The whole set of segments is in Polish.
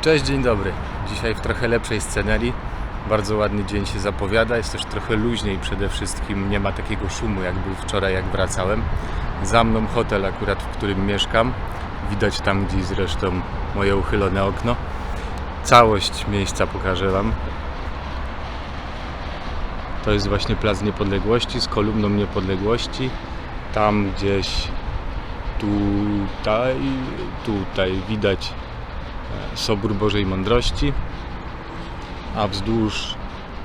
Cześć, dzień dobry. Dzisiaj w trochę lepszej scenerii. Bardzo ładny dzień się zapowiada. Jest też trochę luźniej przede wszystkim. Nie ma takiego szumu jak był wczoraj, jak wracałem. Za mną hotel akurat, w którym mieszkam. Widać tam gdzieś zresztą moje uchylone okno. Całość miejsca pokażę Wam. To jest właśnie Plac Niepodległości z kolumną Niepodległości. Tam gdzieś tutaj widać Sobór Bożej Mądrości, a wzdłuż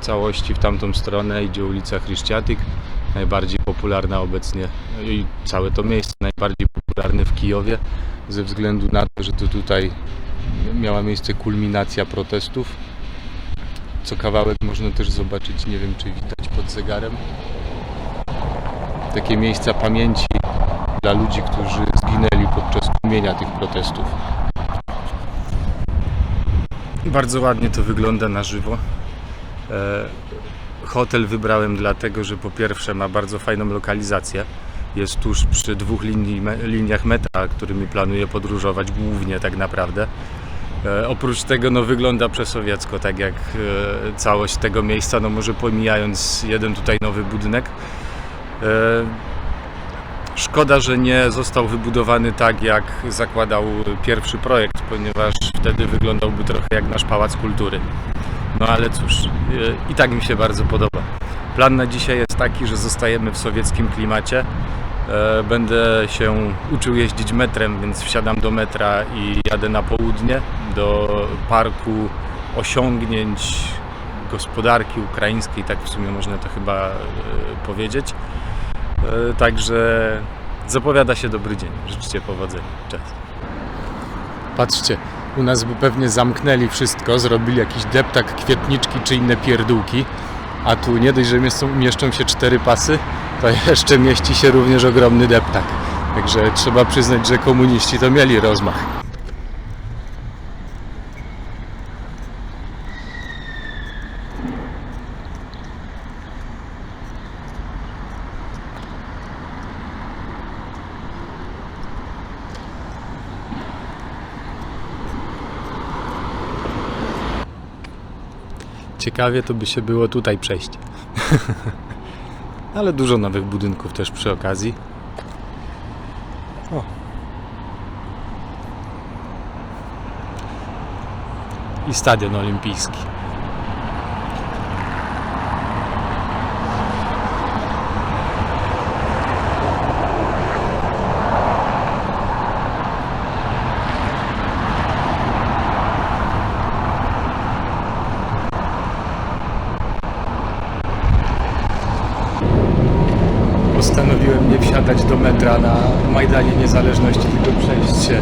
całości w tamtą stronę idzie ulica Chryściatyk, najbardziej popularna obecnie, i całe to miejsce najbardziej popularne w Kijowie, ze względu na to, że to tutaj miała miejsce kulminacja protestów. Co kawałek można też zobaczyć, nie wiem czy widać pod zegarem, takie miejsca pamięci dla ludzi, którzy zginęli podczas tłumienia tych protestów. Bardzo ładnie to wygląda na żywo. Hotel wybrałem dlatego, że po pierwsze ma bardzo fajną lokalizację. Jest tuż przy dwóch liniach metra, którymi planuję podróżować głównie tak naprawdę. Oprócz tego wygląda przesowiecko, tak jak całość tego miejsca, może pomijając jeden tutaj nowy budynek. Szkoda, że nie został wybudowany tak, jak zakładał pierwszy projekt, ponieważ wtedy wyglądałby trochę jak nasz Pałac Kultury. No ale cóż, i tak mi się bardzo podoba. Plan na dzisiaj jest taki, że zostajemy w sowieckim klimacie. Będę się uczył jeździć metrem, więc wsiadam do metra i jadę na południe do Parku Osiągnięć Gospodarki Ukraińskiej, tak w sumie można to chyba powiedzieć. Także zapowiada się dobry dzień. Życzcie powodzenia. Cześć. Patrzcie, u nas by pewnie zamknęli wszystko, zrobili jakiś deptak, kwietniczki czy inne pierdółki, a tu nie dość, że mieszczą się 4 pasy, to jeszcze mieści się również ogromny deptak. Także trzeba przyznać, że komuniści to mieli rozmach. Ciekawie to by się było tutaj przejść. Ale dużo nowych budynków też przy okazji. O. I Stadion Olimpijski. Postanowiłem nie wsiadać do metra na Majdanie Niezależności, tylko przejść się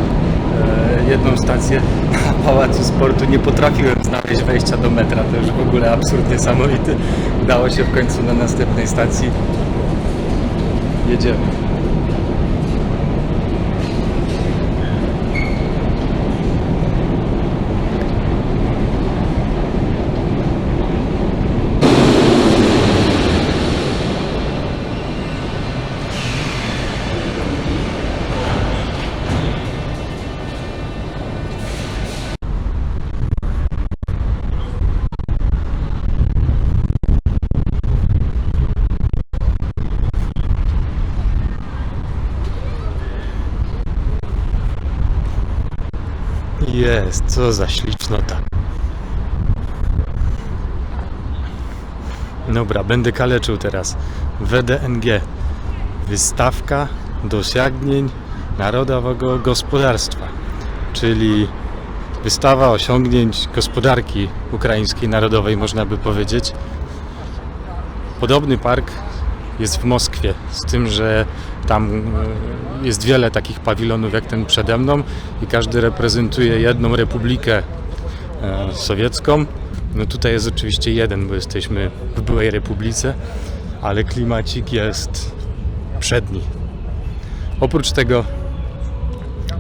jedną stację na Pałacu Sportu. Nie potrafiłem znaleźć wejścia do metra, to już w ogóle absurd niesamowity. Udało się w końcu na następnej stacji. Jedziemy. Jest, co za ślicznota. Dobra, będę kaleczył teraz. WDNG. Wystawka dosięgnień Narodowego Gospodarstwa. Czyli wystawa osiągnięć gospodarki ukraińskiej narodowej, można by powiedzieć. Podobny park jest w Moskwie, z tym, że tam jest wiele takich pawilonów jak ten przede mną i każdy reprezentuje jedną republikę sowiecką. Tutaj jest oczywiście jeden, bo jesteśmy w byłej republice, ale klimacik jest przedni. Oprócz tego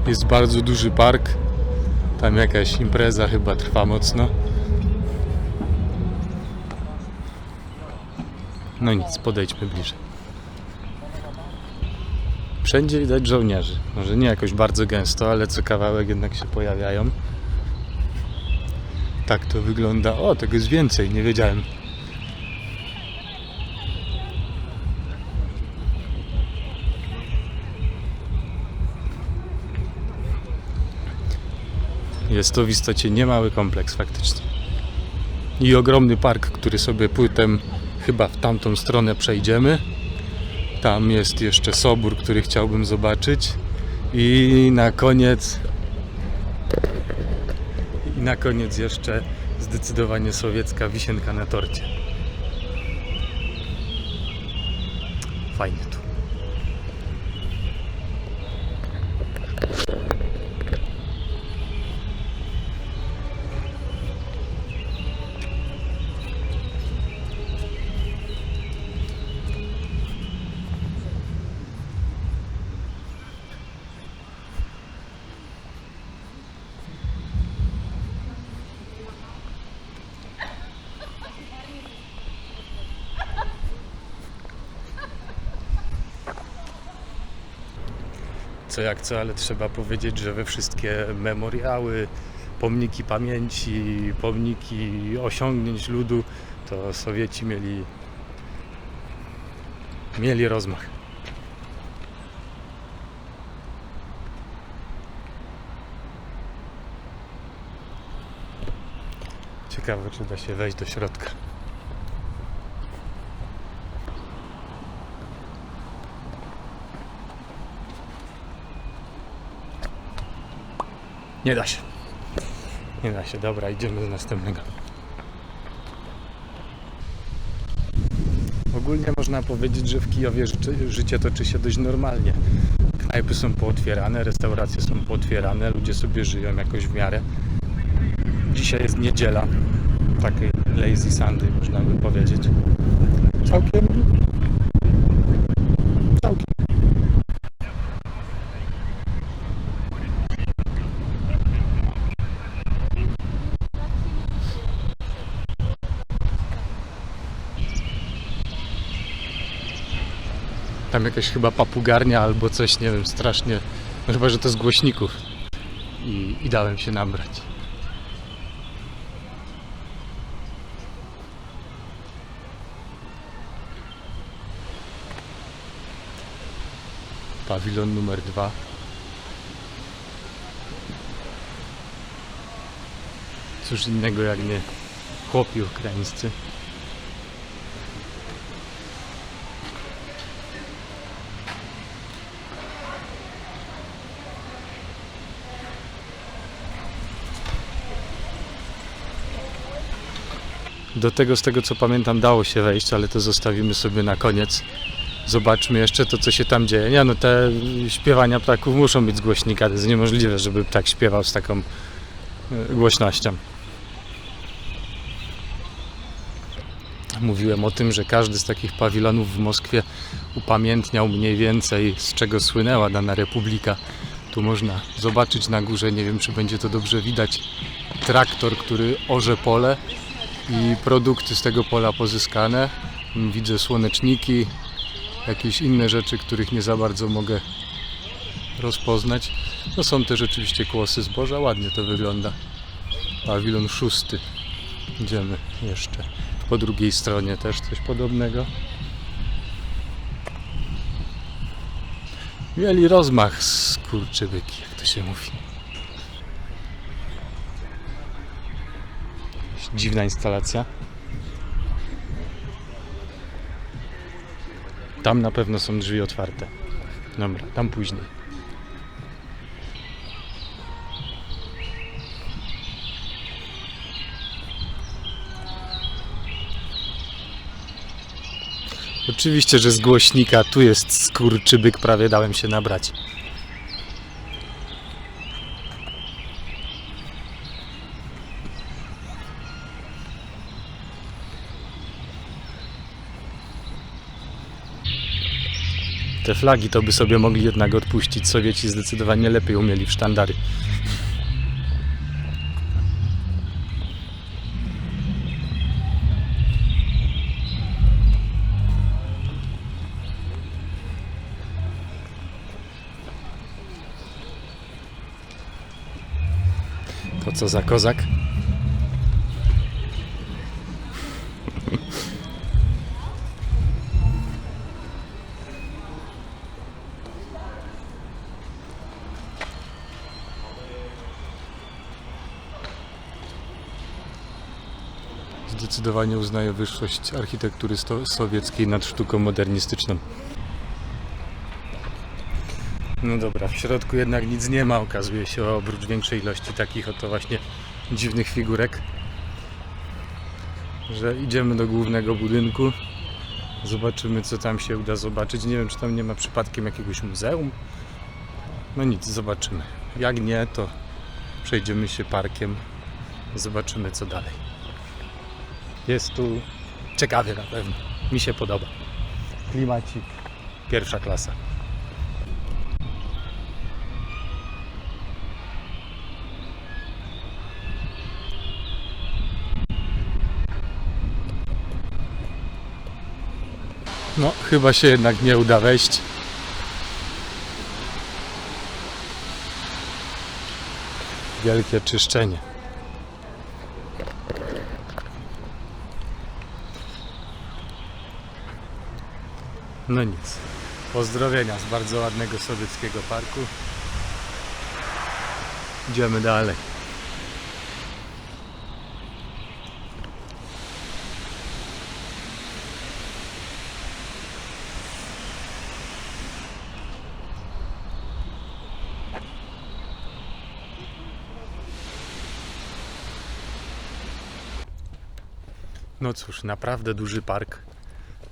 jest bardzo duży park, tam jakaś impreza chyba trwa mocno. No nic, podejdźmy bliżej. Wszędzie widać żołnierzy. Może nie jakoś bardzo gęsto, ale co kawałek jednak się pojawiają. Tak to wygląda. O, tego jest więcej, nie wiedziałem. Jest to w istocie niemały kompleks faktycznie. I ogromny park, który sobie płytem chyba w tamtą stronę przejdziemy. Tam jest jeszcze Sobór, który chciałbym zobaczyć. I na koniec jeszcze zdecydowanie sowiecka wisienka na torcie. Fajnie tu. Co jak co, ale trzeba powiedzieć, że we wszystkie memoriały, pomniki pamięci, pomniki osiągnięć ludu, to Sowieci mieli rozmach. Ciekawe, czy da się wejść do środka. Nie da się. Nie da się. Dobra, idziemy do następnego. Ogólnie można powiedzieć, że w Kijowie życie toczy się dość normalnie. Knajpy są pootwierane, restauracje są pootwierane, ludzie sobie żyją jakoś w miarę. Dzisiaj jest niedziela, takiej lazy Sunday można by powiedzieć. Całkiem. Tam jakaś chyba papugarnia albo coś, nie wiem, strasznie. No chyba, że to z głośników. I dałem się nabrać. Pawilon numer 2. Cóż innego jak nie chłopi ukraińscy. Do tego, z tego co pamiętam, dało się wejść, ale to zostawimy sobie na koniec. Zobaczmy jeszcze to, co się tam dzieje. Nie no, te śpiewania ptaków muszą być z głośnika. To jest niemożliwe, żeby ptak śpiewał z taką głośnością. Mówiłem o tym, że każdy z takich pawilonów w Moskwie upamiętniał mniej więcej, z czego słynęła dana republika. Tu można zobaczyć na górze, nie wiem, czy będzie to dobrze widać, traktor, który orze pole i produkty z tego pola pozyskane. Widzę słoneczniki, jakieś inne rzeczy, których nie za bardzo mogę rozpoznać. No są też rzeczywiście kłosy zboża, ładnie to wygląda. Pawilon 6. Idziemy jeszcze. Po drugiej stronie też coś podobnego. Mieli rozmach, skurczybyki, jak to się mówi. Dziwna instalacja. Tam na pewno są drzwi otwarte. Dobra, tam później. Oczywiście, że z głośnika. Tu jest skurczybyk, prawie dałem się nabrać. Te flagi to by sobie mogli jednak odpuścić. Sowieci zdecydowanie lepiej umieli w sztandary. To co za kozak? Zdecydowanie uznaję wyższość architektury sowieckiej nad sztuką modernistyczną. No dobra, w środku jednak nic nie ma, okazuje się, oprócz większej ilości takich oto właśnie dziwnych figurek. Że idziemy do głównego budynku, zobaczymy, co tam się uda zobaczyć. Nie wiem, czy tam nie ma przypadkiem jakiegoś muzeum. No nic, zobaczymy. Jak nie, to przejdziemy się parkiem, zobaczymy, co dalej. Jest tu ciekawie na pewno, mi się podoba. Klimacik, pierwsza klasa. No, chyba się jednak nie uda wejść. Wielkie czyszczenie. No nic. Pozdrowienia z bardzo ładnego sowieckiego parku. Idziemy dalej. No cóż, naprawdę duży park,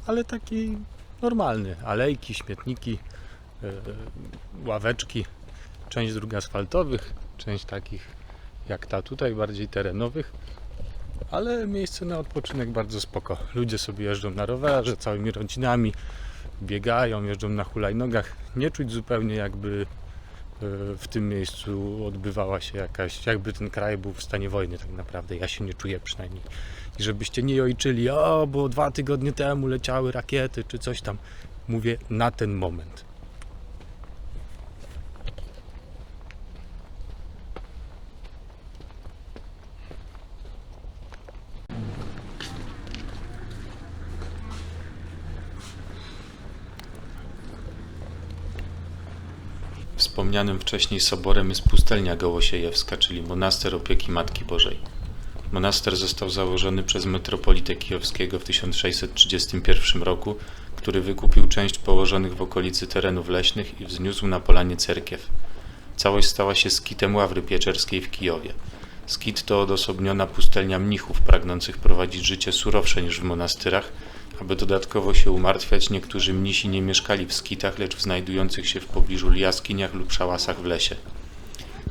ale taki normalny. Alejki, śmietniki, ławeczki, część dróg asfaltowych, część takich jak ta tutaj, bardziej terenowych, ale miejsce na odpoczynek bardzo spoko. Ludzie sobie jeżdżą na rowerze, całymi rodzinami, biegają, jeżdżą na hulajnogach. Nie czuć zupełnie, jakby w tym miejscu odbywała się jakaś, jakby ten kraj był w stanie wojny tak naprawdę. Ja się nie czuję przynajmniej. I żebyście nie ojczyli, bo 2 tygodnie temu leciały rakiety czy coś tam. Mówię na ten moment. Wspomnianym wcześniej soborem jest pustelnia gołosiejewska, czyli monaster opieki Matki Bożej. Monaster został założony przez metropolitę kijowskiego w 1631 roku, który wykupił część położonych w okolicy terenów leśnych i wzniósł na polanie cerkiew. Całość stała się skitem Ławry Pieczerskiej w Kijowie. Skit to odosobniona pustelnia mnichów pragnących prowadzić życie surowsze niż w monastyrach. Aby dodatkowo się umartwiać, niektórzy mnisi nie mieszkali w skitach, lecz w znajdujących się w pobliżu jaskiniach lub szałasach w lesie.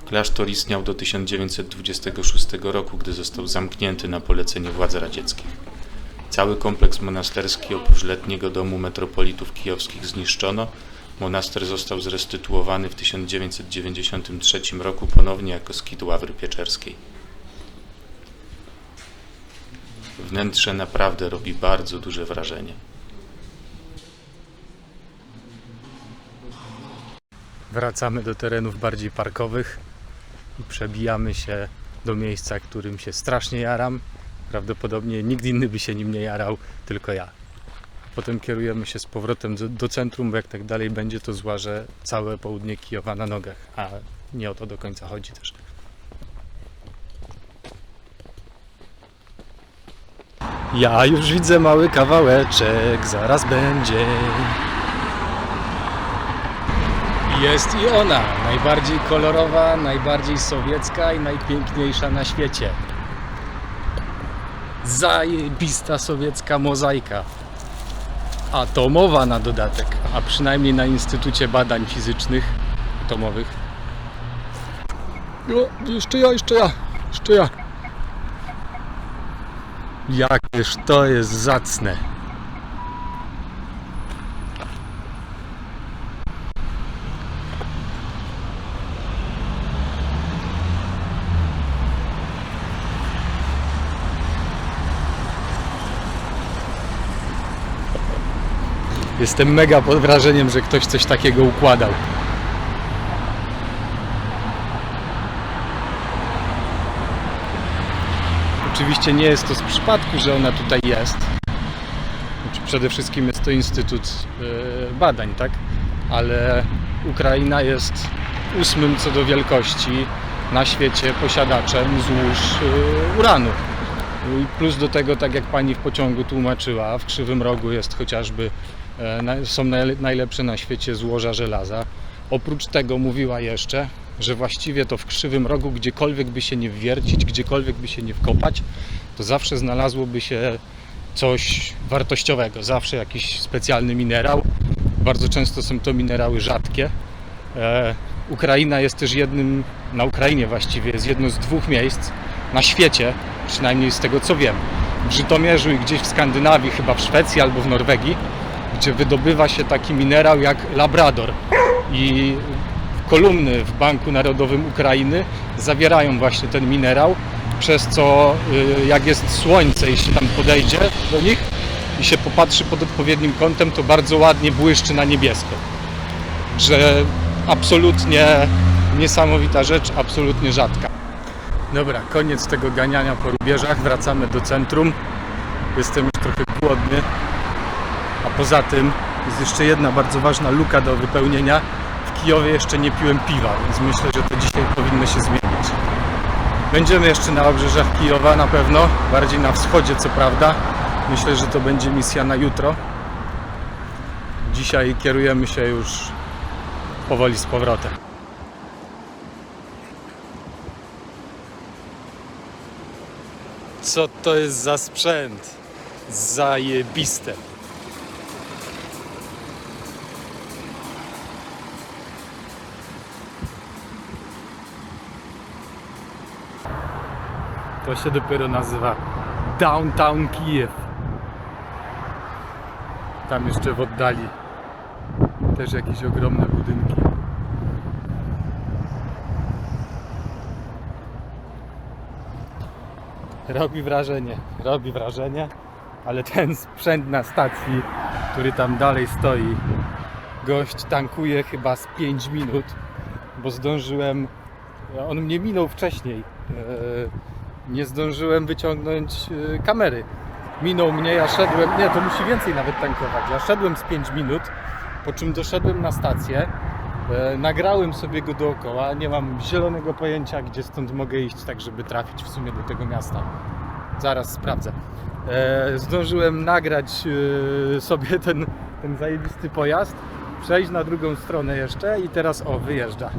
Klasztor istniał do 1926 roku, gdy został zamknięty na polecenie władz radzieckich. Cały kompleks monasterski oprócz letniego domu metropolitów kijowskich zniszczono. Monaster został zrestytuowany w 1993 roku ponownie jako skit Ławry Pieczerskiej. Wnętrze naprawdę robi bardzo duże wrażenie. Wracamy do terenów bardziej parkowych i przebijamy się do miejsca, którym się strasznie jaram. Prawdopodobnie nikt inny by się nim nie jarał, tylko ja. Potem kierujemy się z powrotem do centrum, bo jak tak dalej będzie, to złażę całe południe Kijowa na nogach, a nie o to do końca chodzi też. Ja już widzę mały kawałeczek, zaraz będzie. Jest i ona, najbardziej kolorowa, najbardziej sowiecka i najpiękniejsza na świecie. Zajebista sowiecka mozaika. Atomowa na dodatek, a przynajmniej na Instytucie Badań Fizycznych Atomowych. Jeszcze ja. Jakież to jest zacne. Jestem mega pod wrażeniem, że ktoś coś takiego układał. Oczywiście nie jest to z przypadku, że ona tutaj jest. Znaczy, przede wszystkim jest to Instytut Badań, tak? Ale Ukraina jest 8. co do wielkości na świecie posiadaczem złóż uranu. I plus do tego, tak jak pani w pociągu tłumaczyła, w Krzywym Rogu jest chociażby, są najlepsze na świecie złoża żelaza. Oprócz tego mówiła jeszcze, że właściwie to w Krzywym Rogu, gdziekolwiek by się nie wwiercić, gdziekolwiek by się nie wkopać, to zawsze znalazłoby się coś wartościowego, zawsze jakiś specjalny minerał. Bardzo często są to minerały rzadkie. Ukraina jest też na Ukrainie właściwie jest jedno z 2 miejsc na świecie, przynajmniej z tego co wiem, w Żytomierzu i gdzieś w Skandynawii, chyba w Szwecji albo w Norwegii, gdzie wydobywa się taki minerał jak labrador. I kolumny w Banku Narodowym Ukrainy zawierają właśnie ten minerał, przez co jak jest słońce, jeśli tam podejdzie do nich i się popatrzy pod odpowiednim kątem, to bardzo ładnie błyszczy na niebiesko. Że absolutnie niesamowita rzecz, absolutnie rzadka. Dobra, koniec tego ganiania po rubieżach, wracamy do centrum. Jestem już trochę głodny, a poza tym jest jeszcze jedna bardzo ważna luka do wypełnienia. W Kijowie jeszcze nie piłem piwa, więc myślę, że to dzisiaj powinno się zmienić. Będziemy jeszcze na obrzeżach Kijowa na pewno, bardziej na wschodzie co prawda. Myślę, że to będzie misja na jutro. Dzisiaj kierujemy się już powoli z powrotem. Co to jest za sprzęt? Zajebiste. To się dopiero nazywa Downtown Kijew. Tam jeszcze w oddali też jakieś ogromne budynki. Robi wrażenie, ale ten sprzęt na stacji, który tam dalej stoi, gość tankuje chyba z 5 minut, bo zdążyłem, on mnie minął wcześniej, nie zdążyłem wyciągnąć kamery. Minął mnie, ja szedłem, nie, to musi więcej nawet tankować, ja szedłem z 5 minut, po czym doszedłem na stację, nagrałem sobie go dookoła, nie mam zielonego pojęcia, gdzie stąd mogę iść, tak żeby trafić w sumie do tego miasta. Zaraz sprawdzę. Zdążyłem nagrać sobie ten zajebisty pojazd, przejść na drugą stronę jeszcze i teraz wyjeżdża.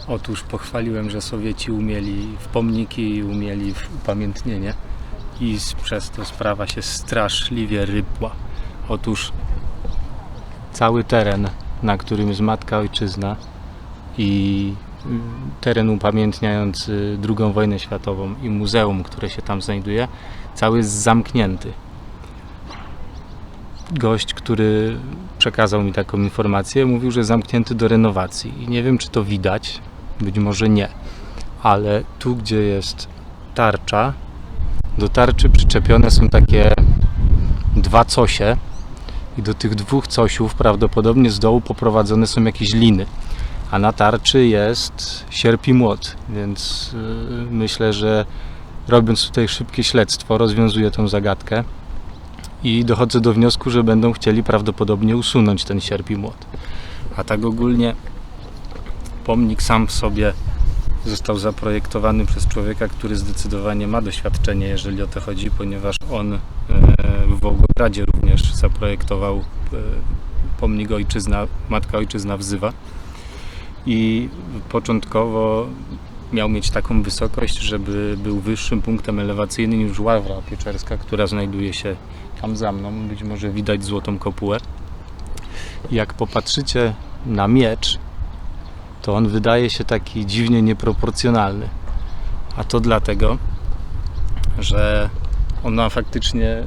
Otóż pochwaliłem, że Sowieci umieli w pomniki i umieli w upamiętnienie i przez to sprawa się straszliwie rypła. Otóż cały teren, na którym jest Matka Ojczyzna i teren upamiętniający II wojnę światową i muzeum, które się tam znajduje, cały jest zamknięty. Gość, który przekazał mi taką informację, mówił, że zamknięty do renowacji i nie wiem, czy to widać, być może nie, ale tu, gdzie jest tarcza, do tarczy przyczepione są takie 2 cosie i do tych 2 cosiów prawdopodobnie z dołu poprowadzone są jakieś liny, a na tarczy jest sierp i młot, więc myślę, że robiąc tutaj szybkie śledztwo, rozwiązuję tą zagadkę i dochodzę do wniosku, że będą chcieli prawdopodobnie usunąć ten sierp i młot. A tak ogólnie pomnik sam w sobie został zaprojektowany przez człowieka, który zdecydowanie ma doświadczenie, jeżeli o to chodzi, ponieważ on w Wołgogradzie również zaprojektował pomnik Matka Ojczyzna wzywa i początkowo miał mieć taką wysokość, żeby był wyższym punktem elewacyjnym niż Ławra Pieczerska, która znajduje się tam za mną. Być może widać Złotą Kopułę. Jak popatrzycie na miecz, to on wydaje się taki dziwnie nieproporcjonalny. A to dlatego, że ona faktycznie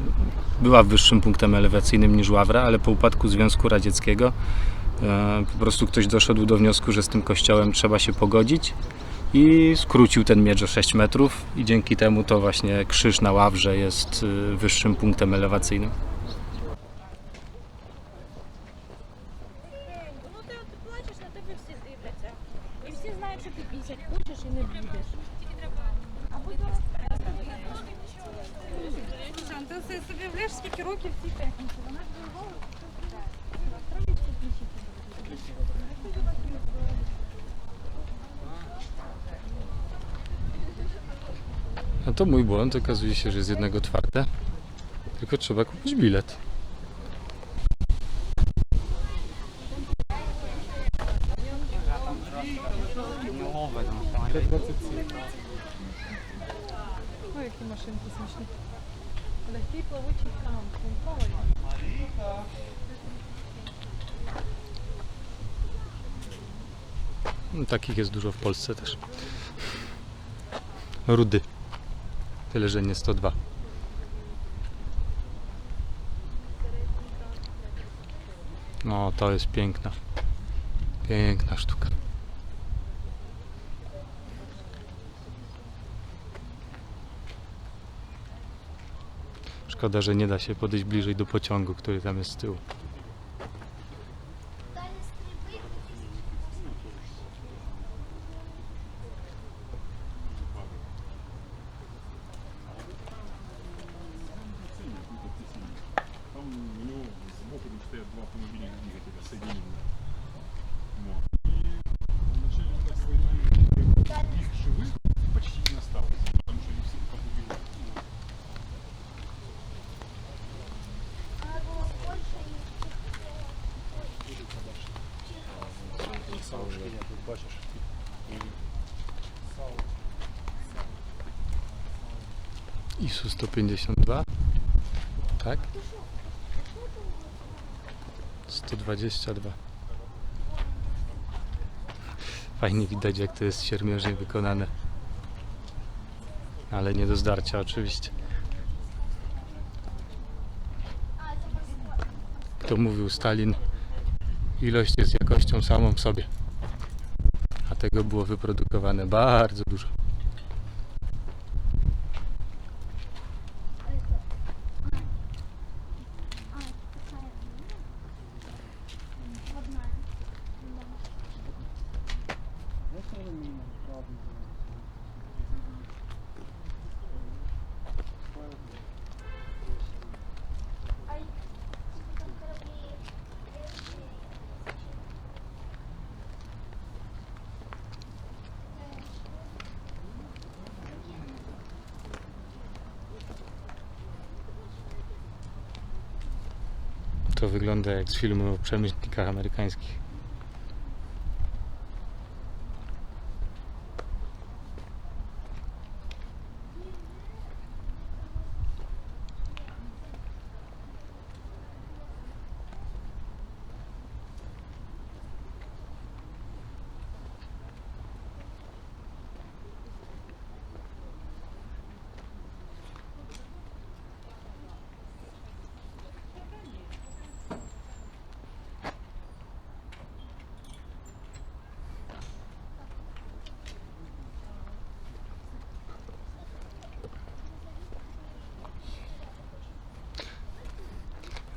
była wyższym punktem elewacyjnym niż Ławra, ale po upadku Związku Radzieckiego po prostu ktoś doszedł do wniosku, że z tym kościołem trzeba się pogodzić i skrócił ten miecz o 6 metrów i dzięki temu to właśnie krzyż na Ławrze jest wyższym punktem elewacyjnym. Ти собі влєш, скільки років цій техніці. Вона ж to mój błąd, okazuje się, że jest jednego otwarte. Tylko trzeba kupić bilet. O, jakie maszynki śmieszne. Ale people which you come from Poland. No, takich jest dużo w Polsce też. Rudy. Tyle, że nie 102. No, to jest piękna. Piękna sztuka. Szkoda, że nie da się podejść bliżej do pociągu, który tam jest z tyłu. Там у него сбоку стоят два автомобиля двигателя соединенные. Вот. И вначале он так свои их живых почти не осталось, потому что они все погубили. ISU 152. Tak? 122. Fajnie widać, jak to jest siermiężnie wykonane. Ale nie do zdarcia oczywiście. To mówił Stalin, ilość jest jakością samą w sobie. A tego było wyprodukowane bardzo dużo. To wygląda jak z filmu o przemytnikach amerykańskich.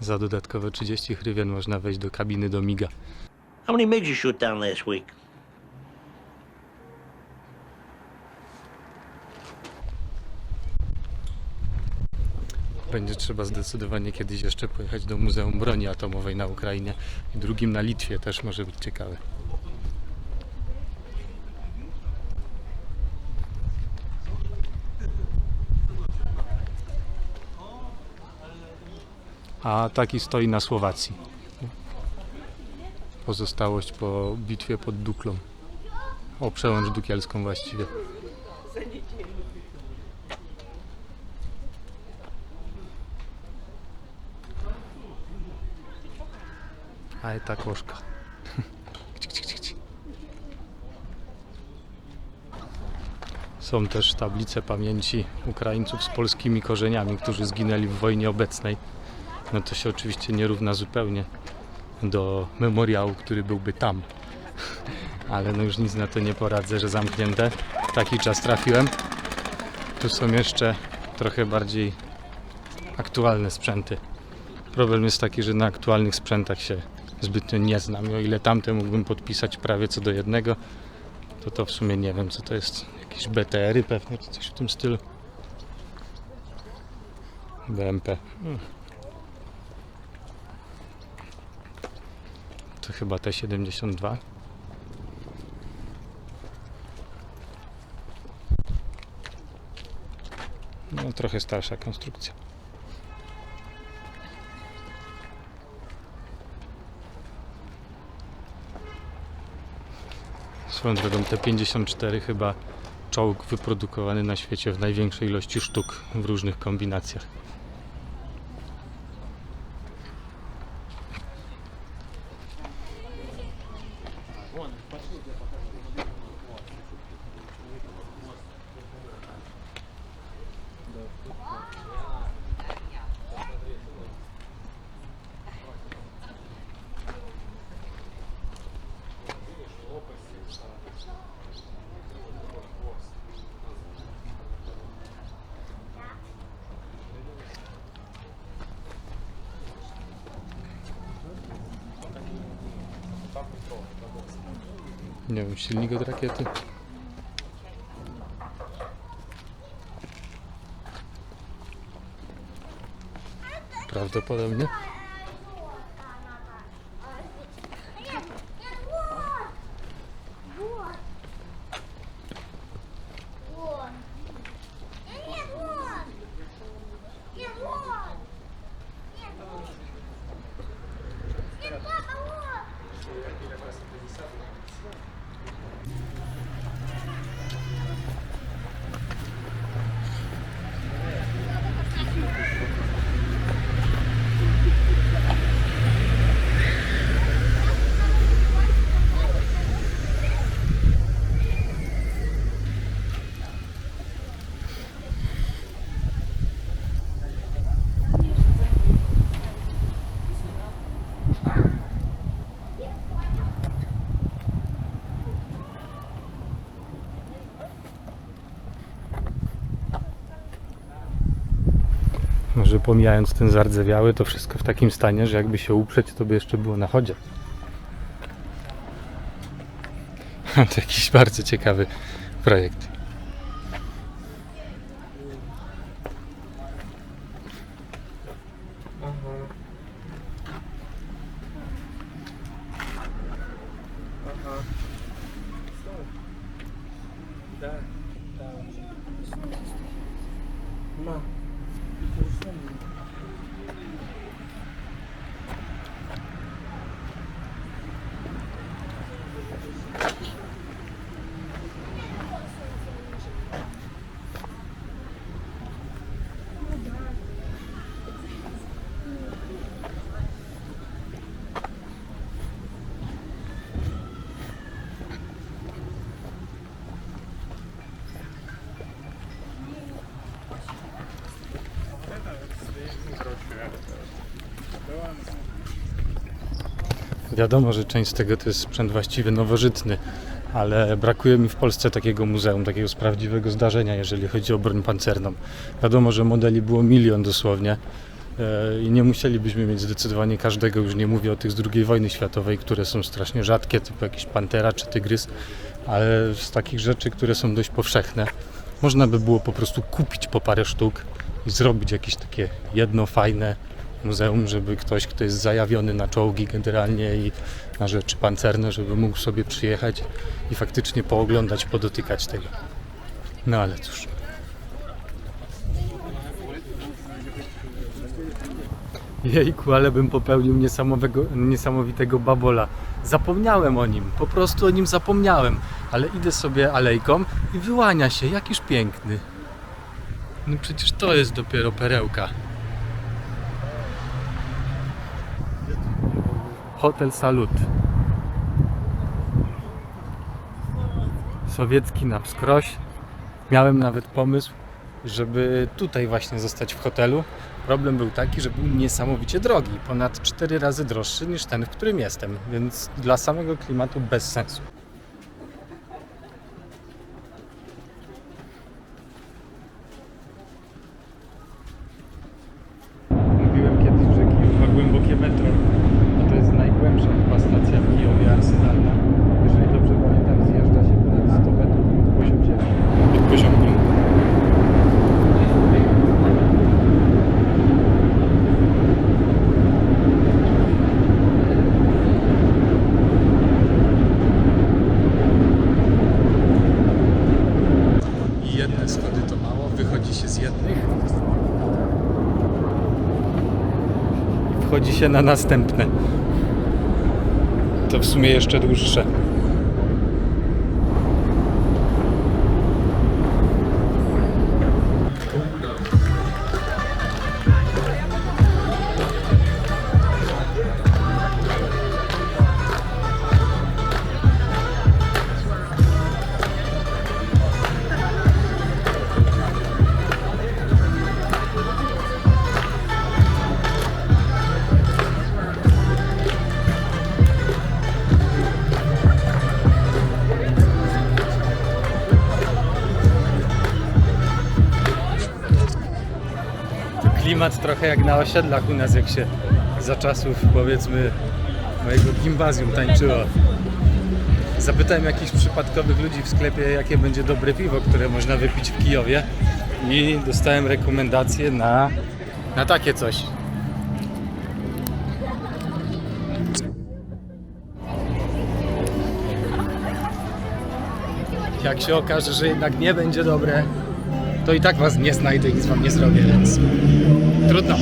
Za dodatkowe 30 hrywien można wejść do kabiny do MIGa. How many MiGs you shoot down last week? Będzie trzeba zdecydowanie kiedyś jeszcze pojechać do Muzeum Broni Atomowej na Ukrainie i drugim na Litwie, też może być ciekawe. A taki stoi na Słowacji. Pozostałość po bitwie pod Duklą. O przełęcz dukielską właściwie. Ale ta koszka. Są też tablice pamięci Ukraińców z polskimi korzeniami, którzy zginęli w wojnie obecnej. No to się oczywiście nie równa zupełnie do memoriału, który byłby tam. Ale no już nic na to nie poradzę, że zamknięte. W taki czas trafiłem. Tu są jeszcze trochę bardziej aktualne sprzęty. Problem jest taki, że na aktualnych sprzętach się zbytnio nie znam. I o ile tamte mógłbym podpisać prawie co do jednego, to w sumie nie wiem, co to jest. Jakieś BTR-y pewnie, czy coś w tym stylu. BMP. To chyba T-72. trochę starsza konstrukcja. Swoją drogą T-54 chyba czołg wyprodukowany na świecie w największej ilości sztuk w różnych kombinacjach. Nie wiem, silnik od rakiety. Prawdopodobnie. Może pomijając ten zardzewiały, to wszystko w takim stanie, że jakby się uprzeć, to by jeszcze było na chodzie. To jakiś bardzo ciekawy projekt. Wiadomo, że część z tego to jest sprzęt właściwie nowożytny, ale brakuje mi w Polsce takiego muzeum, takiego z prawdziwego zdarzenia, jeżeli chodzi o broń pancerną. Wiadomo, że modeli było milion dosłownie i nie musielibyśmy mieć zdecydowanie każdego, już nie mówię o tych z II wojny światowej, które są strasznie rzadkie, typu jakiś Pantera czy Tygrys, ale z takich rzeczy, które są dość powszechne, można by było po prostu kupić po parę sztuk i zrobić jakieś takie jedno fajne muzeum, żeby ktoś, kto jest zajawiony na czołgi generalnie i na rzeczy pancerne, żeby mógł sobie przyjechać i faktycznie pooglądać, podotykać tego. No ale cóż. Jejku, ale bym popełnił niesamowitego babola. Zapomniałem o nim, po prostu o nim zapomniałem, ale idę sobie alejką i wyłania się, jakiż piękny. No przecież to jest dopiero perełka. Hotel Salut. Sowiecki na wskroś. Miałem nawet pomysł, żeby tutaj właśnie zostać w hotelu. Problem był taki, że był niesamowicie drogi. Ponad 4 razy droższy niż ten, w którym jestem. Więc dla samego klimatu bez sensu. Mówiłem kiedyś, że Kijów ma głębokie metro. A to jest najgłębsza chyba stacja w Kijowie arsenalna. Jeżeli dobrze pamiętam, zjeżdża się ponad 100 metrów pod poziom ziemi. Pod poziom gruntu. się na następne. To w sumie jeszcze dłuższe. Klimat trochę jak na osiedlach u nas, jak się za czasów, powiedzmy, mojego gimbazjum tańczyło. Zapytałem jakichś przypadkowych ludzi w sklepie, jakie będzie dobre piwo, które można wypić w Kijowie, i dostałem rekomendację na takie coś. Jak się okaże, że jednak nie będzie dobre, to i tak was nie znajdę i nic wam nie zrobię, więc trudno.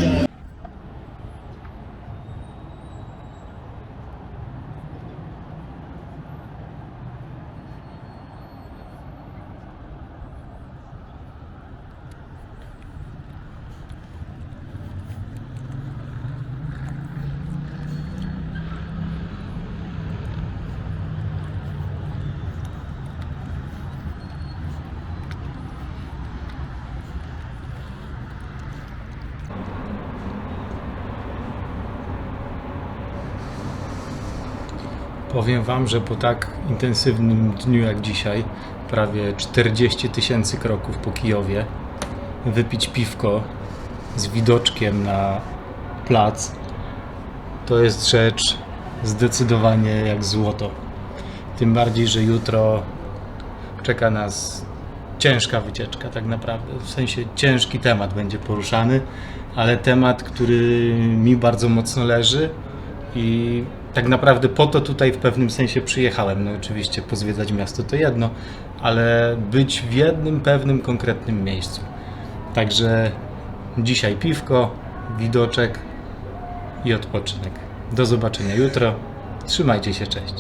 Powiem wam, że po tak intensywnym dniu jak dzisiaj, prawie 40 000 kroków po Kijowie, wypić piwko z widoczkiem na plac, to jest rzecz zdecydowanie jak złoto. Tym bardziej, że jutro czeka nas ciężka wycieczka tak naprawdę. W sensie ciężki temat będzie poruszany, ale temat, który mi bardzo mocno leży i tak naprawdę po to tutaj w pewnym sensie przyjechałem. No oczywiście pozwiedzać miasto to jedno, ale być w jednym pewnym konkretnym miejscu. Także dzisiaj piwko, widoczek i odpoczynek. Do zobaczenia jutro. Trzymajcie się, cześć.